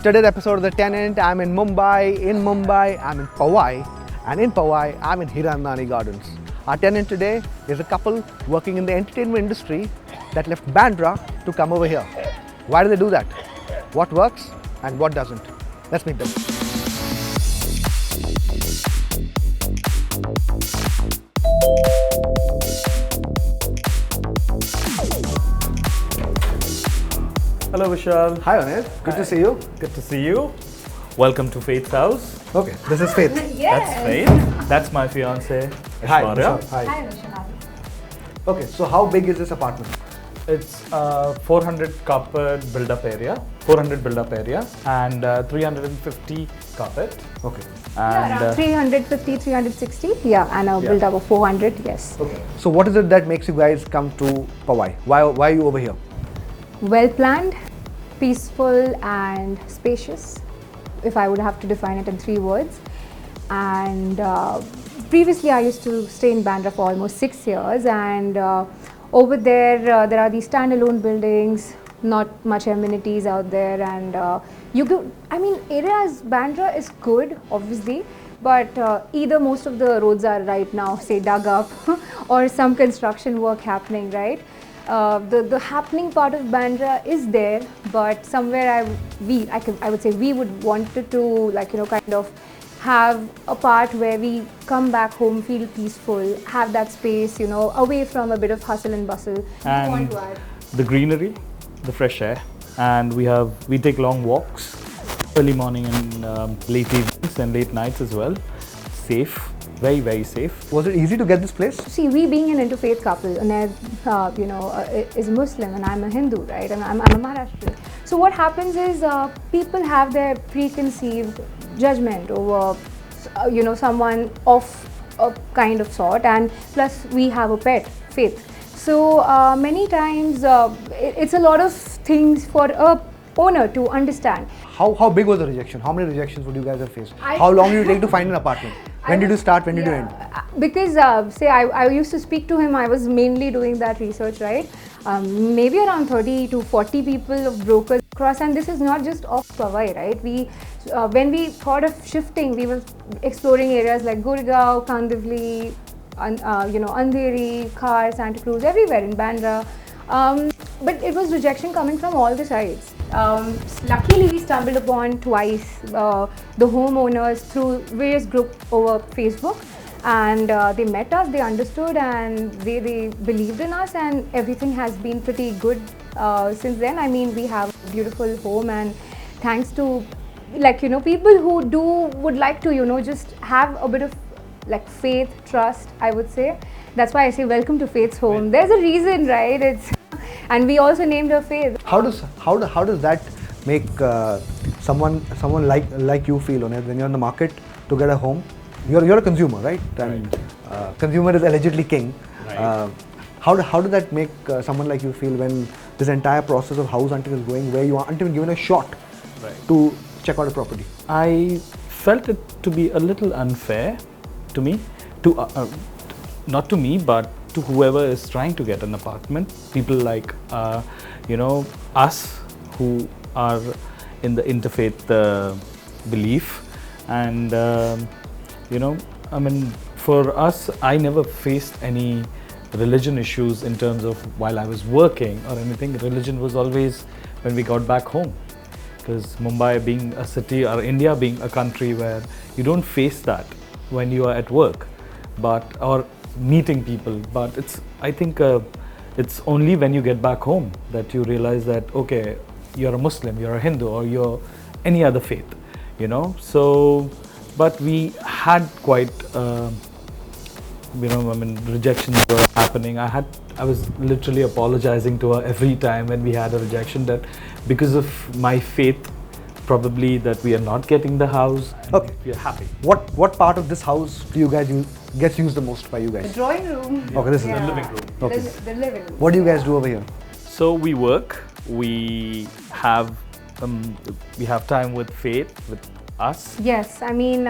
today's episode of The Tenant. I'm in Mumbai. In Mumbai, I'm in Powai. And in Powai, I'm in Hirandani Gardens. Our tenant today is a couple working in the entertainment industry that left Bandra to come over here. Why do they do that? What works and what doesn't? Let's meet them. Hello Vishal. Hi Anil, good to see you. Good to see you. Welcome to Faith's house. Okay, this is Faith. That's Faith. That's my fiance. Hi, Aishwarya. Vishal. Hi. Hi, Vishal. Okay, so how big is this apartment? It's 400 carpet build-up area, 400 build-up area, and 350 carpet. Okay. And Around 350, 360. Yeah, and a build up of 400. Yes. Okay. So what is it that makes you guys come to Powai? Why are you over here? Well planned, peaceful, and spacious. If I would have to define it in 3 words. And previously, I used to stay in Bandra for almost 6 years, and over there, there are these standalone buildings, not much amenities out there, and areas Bandra is good, obviously, but either most of the roads are right now, say, dug up, or some construction work happening, right? The happening part of Bandra is there, but somewhere I would say we would wanted to kind of have a part where we come back home, feel peaceful, have that space, away from a bit of hustle and bustle. And Want to add? the greenery, the fresh air, and we take long walks, early morning and late evenings and late nights as well. Safe, very very safe. Was it easy to get this place? See, we being an interfaith couple, and is Muslim and I'm a Hindu, right? And I'm a Maharashtrian. So what happens is people have their preconceived judgment over, someone of a kind of sort, and plus we have a pet, Faith. So many times it's a lot of things for a owner to understand. How big was the rejection? How many rejections would you guys have faced? How long did it take to find an apartment? When did you start? When did you end? Because I used to speak to him. I was mainly doing that research, right? Maybe around 30 to 40 people of brokers across, and this is not just off Powai, right? When we thought of shifting, we were exploring areas like Gurgaon, Kandivali, Andheri, Khar, Santa Cruz, everywhere in Bandra. But it was rejection coming from all the sides. Luckily, we stumbled upon twice the homeowners through various groups over Facebook, and they met us, they understood, and they believed in us, and everything has been pretty good since then. I mean, we have a beautiful home, and thanks to people who would like to just have a bit of faith, trust, I would say. That's why I say welcome to Faith's home. There's a reason, right? And we also named her Faith. How does that make someone like you feel on it when you're in the market to get a home? You're a consumer, right? And consumer is allegedly king. Right. How does that make someone like you feel when this entire process of house hunting is going, where you aren't even given a shot to check out a property? I felt it to be a little unfair to me, not to me, but to whoever is trying to get an apartment. People like us who are in the interfaith belief, and for us, I never faced any religion issues in terms of while I was working or anything. Religion was always when we got back home, because Mumbai being a city, or India being a country where you don't face that when you are at work, or meeting people. But I think it's only when you get back home that you realize that, okay, you're a Muslim, you're a Hindu, or you're any other faith, So, but we had quite, rejections were happening. I was literally apologizing to her every time when we had a rejection, that because of my faith, probably that we are not getting the house. Okay, we are happy. What part of this house do you guys gets used the most by you guys? The drawing room. Okay, this is the living room. Okay. The living room. What do you guys do over here? So we work. We have time with Faith, with us. Yes, I mean,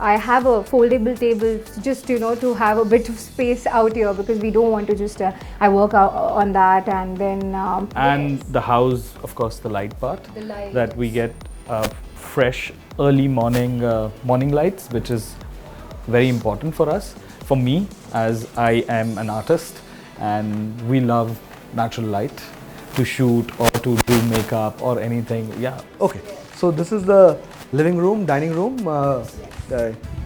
I have a foldable table just to have a bit of space out here, because we don't want to just I work out on that, and then and the house, of course, the light part, The light, that we yes. get fresh early morning lights, which is very important for us. For me, as I am an artist, and we love natural light to shoot or to do makeup or anything. Yeah. Okay, so this is the living room, dining room,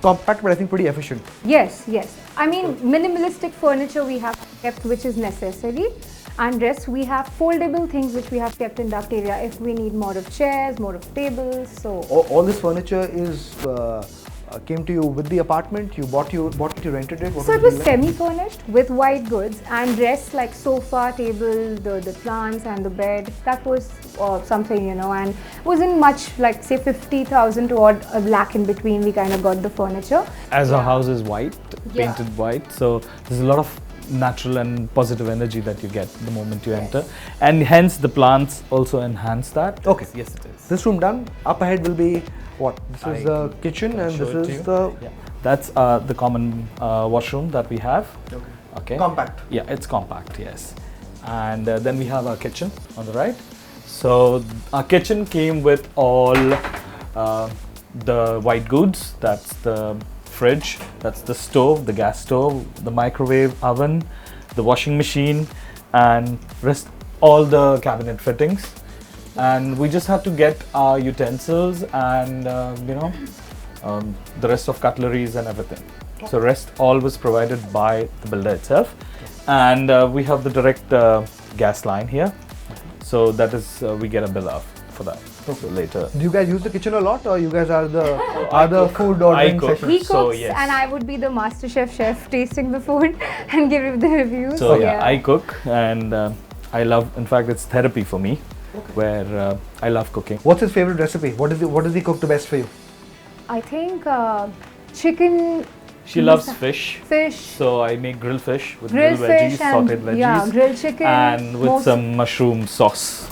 compact but I think pretty efficient. Yes, yes. I mean, minimalistic furniture we have kept, which is necessary. And rest we have foldable things which we have kept in that area if we need more of chairs, more of tables. So All this furniture is came to you with the apartment. You bought it, you rented it. What So it was was the deal like? semi-furnished with white goods, and rest like sofa, table, the plants and the bed. That was something, you know, and wasn't much, like say 50,000 to odd a lakh in between. We kind of got the furniture. As our house is white, Yeah. painted white, so there's a lot of natural and positive energy that you get the moment you enter, and hence the plants also enhance that. Okay. Yes, it is. This room done. Up ahead will be what? This is the kitchen, and Show this it to is you. the Yeah. That's the common washroom that we have. Okay. compact. Yeah, it's compact, yes. And then we have our kitchen on the right. So our kitchen came with all the white goods. That's the fridge, that's the stove, the gas stove, the microwave oven, the washing machine, and rest all the cabinet fittings. And we just had to get our utensils and the rest of cutleries and everything. So rest all was provided by the builder itself, and we have the direct gas line here. So that is we get a bill off for that. So later. Do you guys use the kitchen a lot, or you guys are the food ordering cook. session? He cooks, So, yes. and I would be the master chef tasting the food and give the reviews. So yeah, I cook, and I love. In fact, it's therapy for me, where I love cooking. What's his favorite recipe? What does he cook the best for you? I think chicken. She loves fish. Fish. So I make grilled fish with Grilled grilled veggies, fish and sauteed veggies, yeah, grilled chicken and with most- some mushroom sauce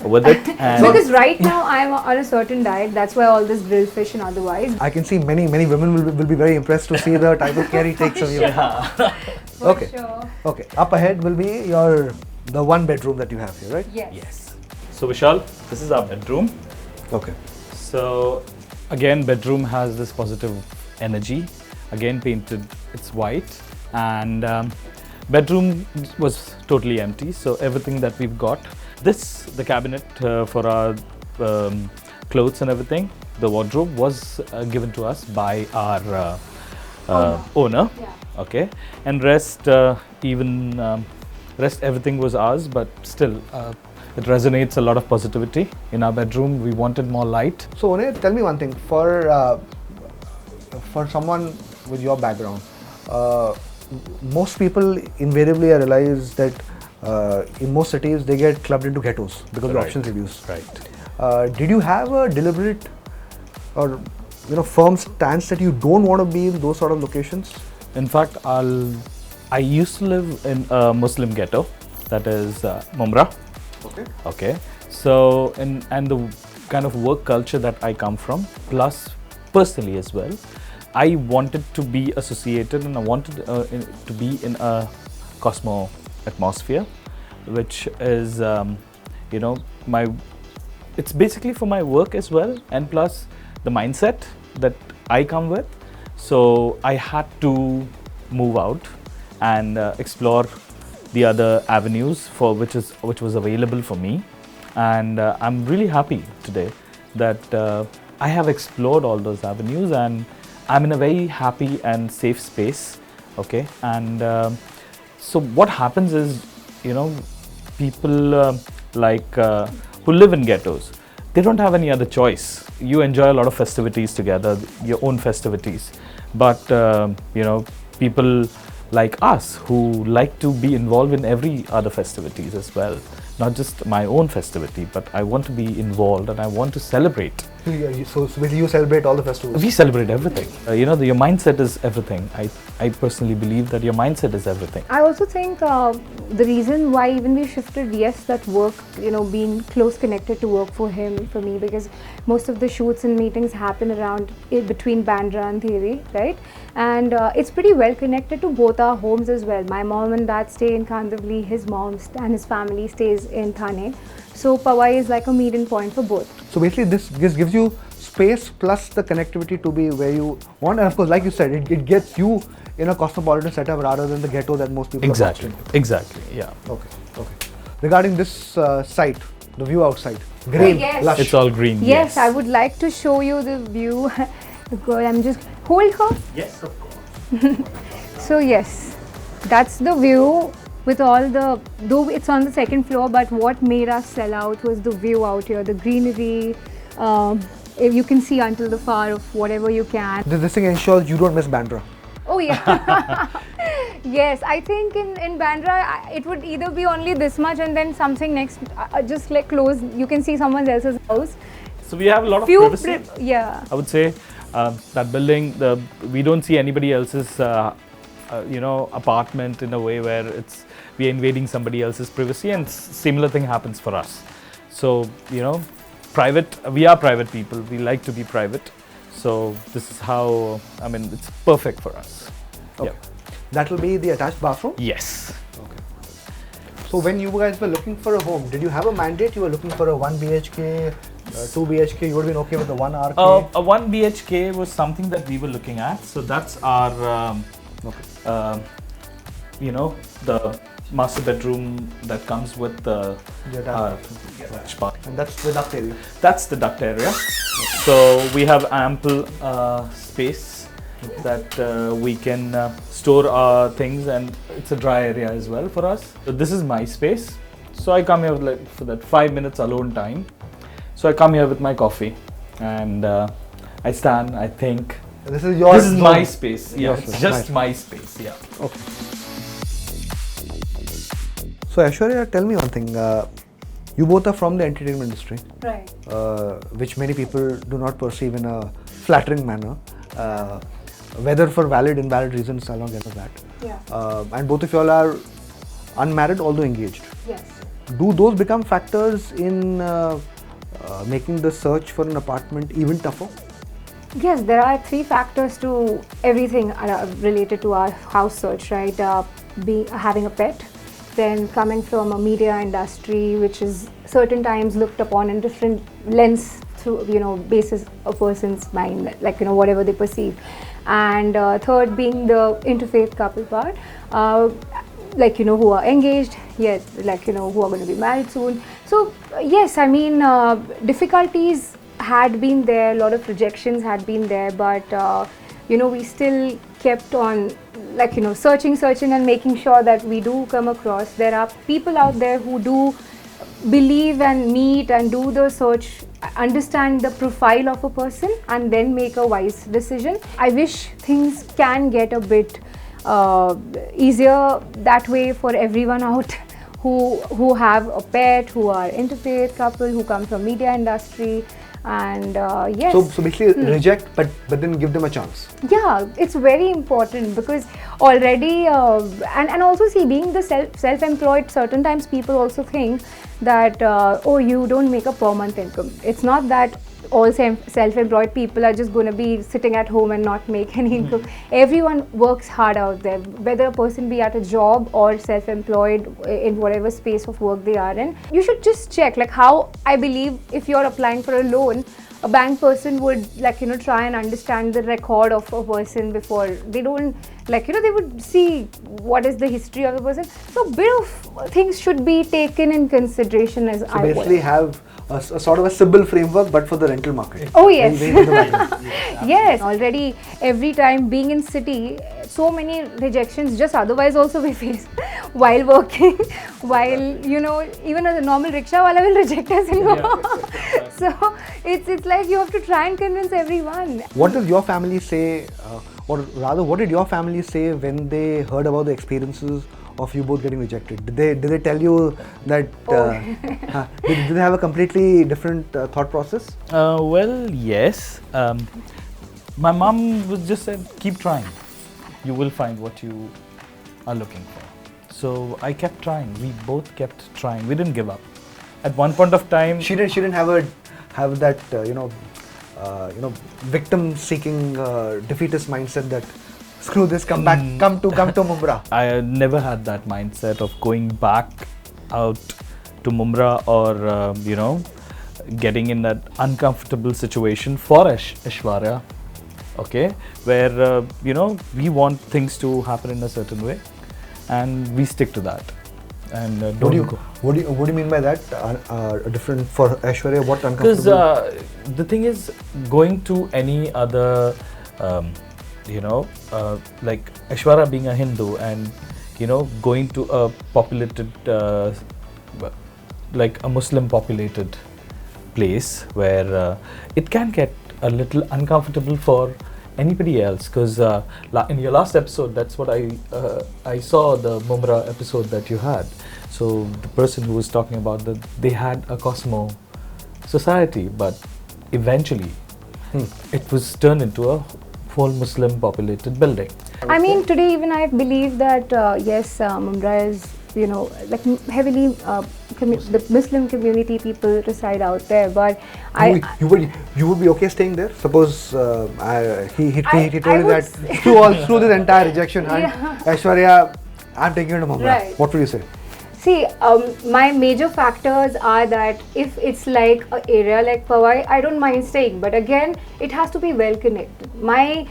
with it. And Because right now I'm on a certain diet, that's why all this grilled fish and otherwise. I can see many women will be very impressed to see the type of care he takes of you. For Okay. sure. Okay. Up ahead will be the one bedroom that you have here, right? Yes. yes. So Vishal, this is our bedroom. Okay. So again, bedroom has this positive energy. Again, painted, it's white, and bedroom was totally empty. So everything that we've got, the cabinet for our clothes and everything, the wardrobe was given to us by our owner. Yeah. Okay, and rest everything was ours, but still it resonates a lot of positivity in our bedroom. We wanted more light. So Onay, tell me one thing. For someone with your background, most people invariably realize that in most cities they get clubbed into ghettos because of the Right. options reviews. Right. Did you have a deliberate or firm stance that you don't want to be in those sort of locations? In fact, I used to live in a Muslim ghetto, that is Mumbai. Okay. Okay. So, and the kind of work culture that I come from, plus personally as well, I wanted to be associated, and I wanted to be in a Cosmo atmosphere, which is, it's basically for my work as well, and plus the mindset that I come with. So I had to move out and explore the other avenues which was available for me, and I'm really happy today that I have explored all those avenues, and I'm in a very happy and safe space. Okay, and so what happens is, people who live in ghettos, they don't have any other choice. You enjoy a lot of festivities together, your own festivities, but people like us who like to be involved in every other festivities as well, not just my own festivity, but I want to be involved and I want to celebrate. So basically you celebrate all the festivals? We celebrate everything. Your mindset is everything. I personally believe that your mindset is everything. I also think the reason why even we shifted, yes, that work, being close connected to work for me, because most of the shoots and meetings happen around between Bandra and Theory, right? And it's pretty well connected to both our homes as well. My mom and dad stay in Kandivali, his mom and his family stays in Thane. So Powai is like a meeting point for both. So basically, this gives you space plus the connectivity to be where you want, and of course, like you said, it gets you in a cosmopolitan setup rather than the ghetto that most people Exactly. are watching. Exactly. Yeah. Okay. Regarding this site, the view outside, green, yes. lush. It's all green. Yes, I would like to show you the view. Because I'm just hold her. Yes, of course. So yes, that's the view with all the, though it's on the second floor, but what made us sell out was the view out here, the greenery. If you can see until the far of whatever you can. This thing ensures you don't miss Bandra. Oh yeah. Yes, I think in Bandra it would either be only this much and then something next, just like close. You can see someone else's house. So we have a lot of privacy. Yeah. I would say that building, we don't see anybody else's, apartment in a way where we are invading somebody else's privacy, and similar thing happens for us. So private. We are private people. We like to be private. So this is how. I mean, it's perfect for us. Okay. Yeah. That will be the attached bathroom. Yes. Okay. So when you guys were looking for a home, did you have a mandate? You were looking for a 1 BHK, 2 BHK. You would have been okay with the 1 RK. A 1 BHK was something that we were looking at. So that's our, the master bedroom that comes with the spa. And that's the duct area. That's the duct area. So we have ample space that we can store our things, and it's a dry area as well for us. So this is my space. So I come here for that 5 minutes alone time. So I come here with my coffee and I stand, I think. This is your. This is my space. Yeah, It's just my space. Yeah. Okay. So Aishwarya, tell me one thing. You both are from the entertainment industry, Right. which many people do not perceive in a flattering manner. Whether for valid, invalid reasons, I'll not get into that. Yeah. And both of you all are unmarried, although engaged. Yes. Do those become factors in making the search for an apartment even tougher? Yes, there are 3 factors to everything related to our house search, right? Having a pet, then coming from a media industry, which is certain times looked upon in different lens through, basis a person's mind, like, whatever they perceive. And third being the interfaith couple part, who are engaged, yes, who are going to be married soon. So yes, I mean, difficulties had been there, a lot of rejections had been there, but we still kept on searching and making sure that we do come across. There are people out there who do believe and meet and do the search, understand the profile of a person and then make a wise decision. I wish things can get a bit easier that way for everyone out who have a pet, who are interfaith couple, who come from media industry. And yes. So basically reject, but then give them a chance. Yeah, it's very important because already and also see, being the self-employed, certain times people also think that you don't make a per month income. It's not that all self-employed people are just going to be sitting at home and not make any income. Everyone works hard out there, whether a person be at a job or self-employed in whatever space of work they are in. You should just check, like how I believe if you're applying for a loan, a bank person would try and understand the record of a person before they don't they would see what is the history of the person. So a bit of things should be taken in consideration as So basically have a sort of a CIBIL framework, but for the rental market. Oh yes. Yeah. Yes, already every time being in city, so many rejections just otherwise also we face while working, while even a normal rickshaw wala will reject us and go. So it's like you have to try and convince everyone. What does your family say, or rather what did your family say when they heard about the experiences of you both getting rejected? Did they tell you that did they have a completely different thought process? Well, yes. My mom was just said, keep trying. You will find what you are looking for. So I kept trying. We both kept trying. We didn't give up. At one point of time, She didn't have that victim-seeking defeatist mindset that screw this, come back, come to Mumbai. I never had that mindset of going back out to Mumra or getting in that uncomfortable situation for Aishwarya, okay, where we want things to happen in a certain way, and we stick to that. And don't go. What do you mean by that? Different for Aishwarya, what uncomfortable? Because the thing is, going to any other, like Aishwarya being a Hindu and going to a populated, like a Muslim populated place where it can get a little uncomfortable for anybody else. Because in your last episode, that's what I saw, the Mumra episode that you had. So the person who was talking about that they had a Cosmo society, but eventually it was turned into a full Muslim populated building. I mean, today even I believe that yes, Mumbai is like heavily the Muslim community people reside out there. But you would be okay staying there? Suppose he told you that through this entire rejection, Aishwarya, I'm taking you to Mumbai. Right. What would you say? See, my major factors are that if it's like an area like Powai, I don't mind staying. But again, it has to be well connected. My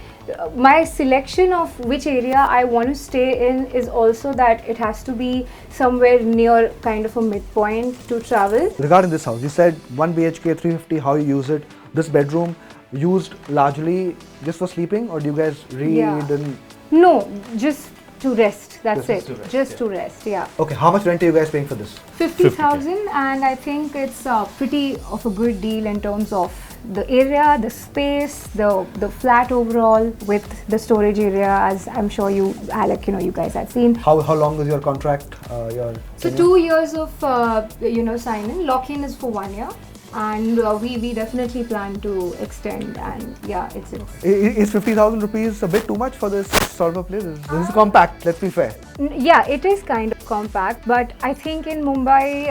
selection of which area I want to stay in is also that it has to be somewhere near kind of a midpoint to travel. Regarding this house, you said 1 BHK, 350, how you use it. This bedroom used largely just for sleeping, or do you guys read and... No, just to rest. That's Just it. to rest, Just to rest, yeah. Okay, how much rent are you guys paying for this? 50,000, and I think it's pretty of a good deal in terms of the area, the space, the flat overall with the storage area, as I'm sure you, Alec, you guys have seen. How long is your contract? So 2 years of sign-in. Lock-in is for 1 year. And we definitely plan to extend, and yeah, it's Is 50,000 rupees a bit too much for this sort of a place? This is compact, let's be fair. Yeah, it is kind of compact, but I think in Mumbai,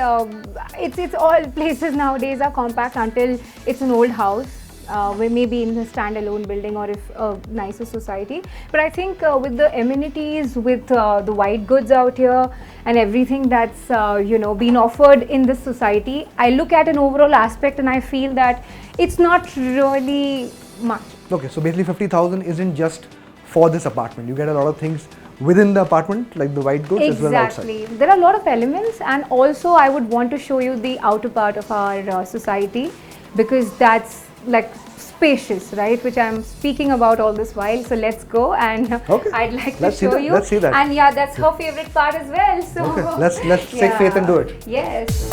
it's all places nowadays are compact until it's an old house. Where maybe in a standalone building or if a nicer society. But I think with the amenities, with the white goods out here and everything that's been offered in this society, I look at an overall aspect and I feel that it's not really much. Okay, so basically 50,000 isn't just for this apartment. You get a lot of things within the apartment, like the white goods as well outside. Exactly. There are a lot of elements, and also I would want to show you the outer part of our society, because that's like spacious, right, which I'm speaking about all this while. So let's go, and I'd like to show you. Let's see that. And yeah, that's her favorite part as well. So okay. Let's take faith and do it. Yes.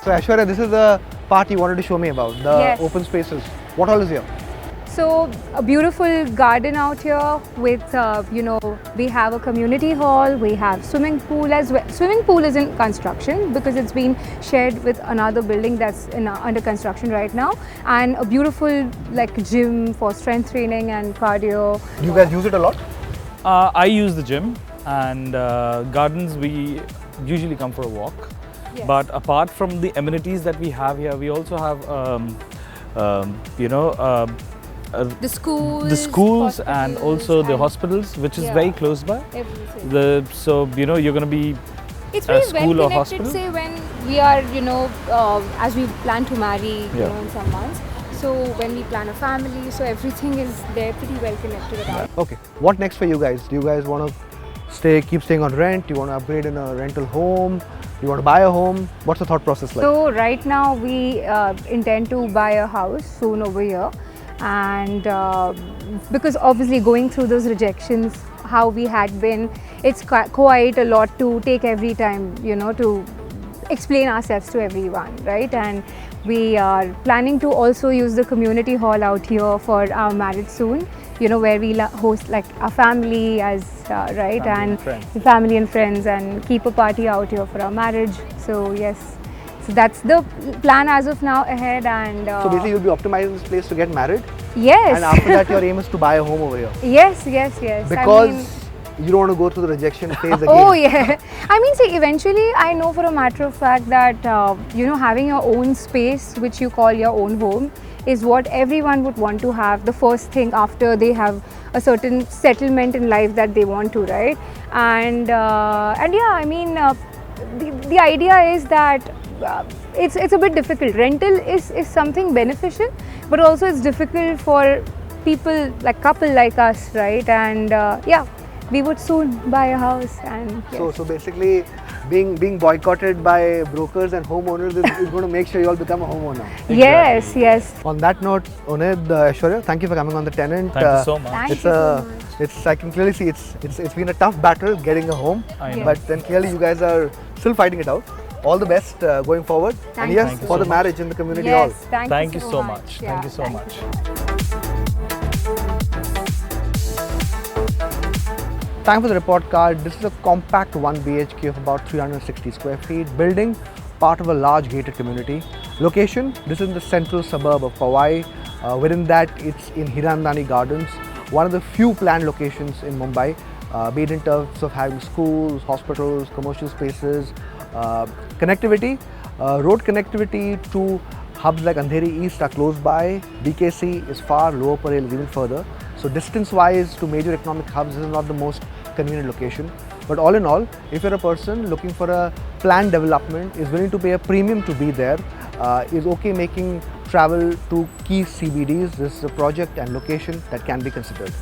So Aishwarya, this is the part you wanted to show me about, the open spaces. What all is here? So a beautiful garden out here with, we have a community hall, we have swimming pool as well. Swimming pool is in construction because it's been shared with another building that's under construction right now. And a beautiful gym for strength training and cardio. Do you guys use it a lot? I use the gym, and gardens we usually come for a walk. Yes. But apart from the amenities that we have here, we also have the schools and also the hospitals, which is very close by. Everything. So you're going to be it's a very school well or hospital. Say when we are, as we plan to marry, in some months. So when we plan a family, so everything is there pretty well connected around. Okay, what next for you guys? Do you guys want to keep staying on rent? Do you want to upgrade in a rental home? Do you want to buy a home? What's the thought process like? So right now we intend to buy a house soon over here. And because obviously going through those rejections, how we had been, it's quite a lot to take every time, to explain ourselves to everyone, right? And we are planning to also use the community hall out here for our marriage soon, where we host our family as, right? Family and friends, and keep a party out here for our marriage. So yes. So that's the plan as of now ahead, and so basically you'll be optimizing this place to get married? Yes. And after that your aim is to buy a home over here? Yes. Because you don't want to go through the rejection phase again. Oh yeah. I mean, see, eventually, I know for a matter of fact that having your own space, which you call your own home, is what everyone would want to have. The first thing after they have a certain settlement in life that they want to, right? And yeah, I mean, the idea is that it's a bit difficult. Rental is something beneficial, but also it's difficult for people like couple like us, right? And yeah, we would soon buy a house. And yes. So basically, being boycotted by brokers and homeowners is going to make sure you all become a homeowner. Yes, yes. On that note, Unid, Aishwarya, thank you for coming on the Tenant. Thank you so much. Thank It's you so much. I can clearly see it's been a tough battle getting a home, I know. but then clearly you guys are still fighting it out. All the best going forward, Thank and you. yes, Thank you for so the much. marriage in the community Yes, hall. thank you so much. Yeah, Thank you so much. Time for the report card. This is a compact 1 BHK of about 360 square feet building, part of a large gated community. Location, this is in the central suburb of Powai. Within that, it's in Hirandani Gardens, one of the few planned locations in Mumbai, be it in terms of having schools, hospitals, commercial spaces, connectivity. Road connectivity to hubs like Andheri East are close by. BKC is far, Lower Parel is even further. So distance-wise to major economic hubs, this is not the most convenient location. But all in all, if you're a person looking for a planned development, is willing to pay a premium to be there, is okay making travel to key CBDs, this is a project and location that can be considered.